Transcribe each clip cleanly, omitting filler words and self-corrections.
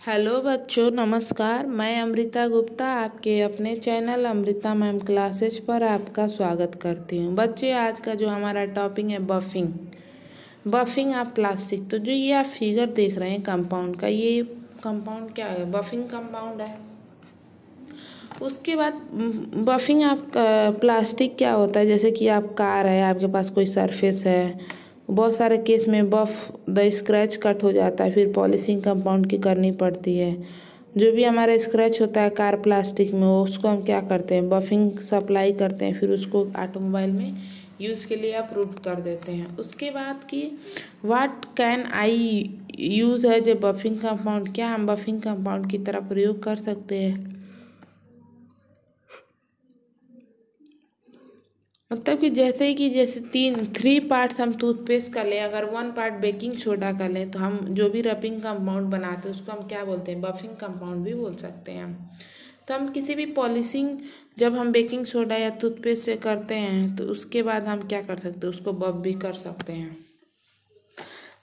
Hello बच्चों, नमस्कार। मैं अमृता गुप्ता आपके अपने चैनल अमृता मैम क्लासेज पर आपका स्वागत करती हूँ। बच्चे, आज का जो हमारा टॉपिक है बफिंग। Buffing of plastic. तो जो ये आप फिगर देख रहे हैं कंपाउंड का, ये कंपाउंड क्या है? बफिंग कंपाउंड है। उसके बाद बफिंग ऑफ प्लास्टिक क्या होता है? जैसे कि आप कार है, आपके पास कोई सरफेस है, बहुत सारे केस में बफ द स्क्रैच कट हो जाता है, फिर पॉलिशिंग कंपाउंड की करनी पड़ती है। जो भी हमारा स्क्रैच होता है कार प्लास्टिक में, वो उसको हम क्या करते हैं, बफिंग सप्लाई करते हैं, फिर उसको ऑटोमोबाइल में यूज़ के लिए अप्रूव कर देते हैं। उसके बाद कि व्हाट कैन आई यूज़ है जो बफिंग कंपाउंड, क्या हम बफिंग कंपाउंड की तरह प्रयोग कर सकते हैं? मतलब कि जैसे थ्री पार्ट्स हम टूथपेस्ट का लें, अगर 1 पार्ट बेकिंग सोडा का लें, तो हम जो भी रबिंग कंपाउंड बनाते हैं उसको हम क्या बोलते हैं? बफिंग कंपाउंड भी बोल सकते हैं हम। तो हम किसी भी पॉलिशिंग जब हम बेकिंग सोडा या टूथपेस्ट से करते हैं तो उसके बाद हम क्या कर सकते हैं, उसको बफ भी कर सकते हैं।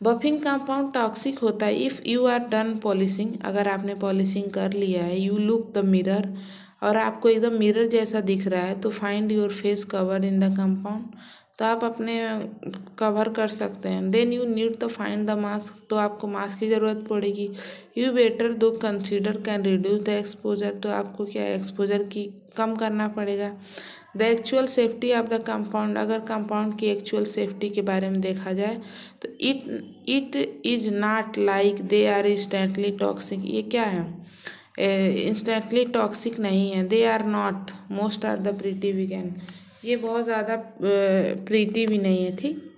बफिंग कंपाउंड टॉक्सिक होता है if you are done polishing. अगर आपने पॉलिशिंग कर लिया है, यू लुक द मिरर, और आपको एकदम मिरर जैसा दिख रहा है, तो find your face cover in the compound. तो आप अपने कवर कर सकते हैं। Then you need to find the mask, तो आपको मास्क की ज़रूरत पड़ेगी। You better do consider can reduce the exposure, तो आपको क्या एक्सपोजर की कम करना पड़ेगा। The actual safety of the compound, अगर कंपाउंड की एक्चुअल सेफ्टी के बारे में देखा जाए तो it is not like they are instantly toxic. ये क्या है? इंस्टेंटली टॉक्सिक नहीं है। They are not most are the pretty vegan, ये बहुत ज़्यादा प्रीटी भी नहीं है। ठीक।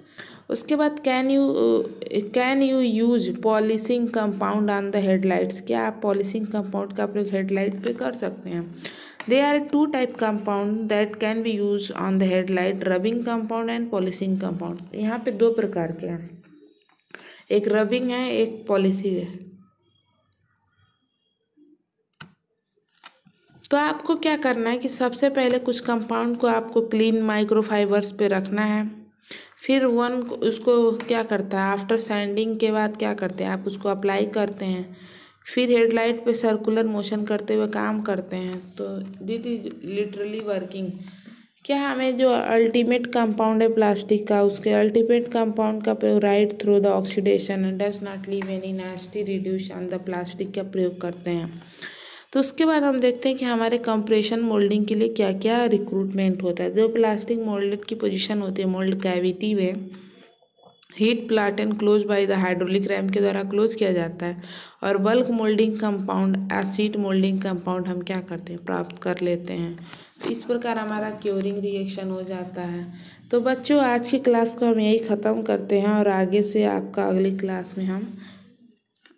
उसके बाद can you use polishing compound on the headlights, क्या आप पॉलिशिंग कंपाउंड का प्रयोग हेडलाइट पे कर सकते हैं? There are 2 type compound that can be use on the headlight, rubbing compound and polishing compound. यहाँ पे 2 प्रकार के हैं, एक रबिंग है, एक पॉलिशिंग है। तो आपको क्या करना है कि सबसे पहले कुछ कंपाउंड को आपको क्लीन माइक्रोफाइबर्स पे रखना है। फिर उसको क्या करता है, आफ्टर सैंडिंग के बाद क्या करते हैं, आप उसको अप्लाई करते हैं। फिर हेडलाइट पे सर्कुलर मोशन करते हुए काम करते हैं। तो दिट इज लिटरली वर्किंग। क्या हमें जो अल्टीमेट कंपाउंड है प्लास्टिक का, उसके अल्टीमेट कंपाउंड का प्रयोग right through the oxidation does not leave any nasty reduce on the plastic का प्रयोग करते हैं। तो उसके बाद हम देखते हैं कि हमारे कंप्रेशन मोल्डिंग के लिए क्या क्या रिक्रूटमेंट होता है। जो प्लास्टिक मोल्डेड की पोजीशन होती है मोल्ड कैविटी में, heat plot and close by the hydraulic RAM के द्वारा क्लोज किया जाता है, और bulk moulding compound acid moulding compound हम क्या करते हैं, प्राप्त कर लेते हैं। तो इस प्रकार हमारा क्योरिंग रिएक्शन हो जाता है। तो बच्चों, आज की क्लास को हम यही ख़त्म करते हैं, और आगे से आपका अगली क्लास में हम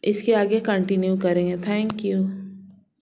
इसके आगे कंटिन्यू करेंगे। Thank you.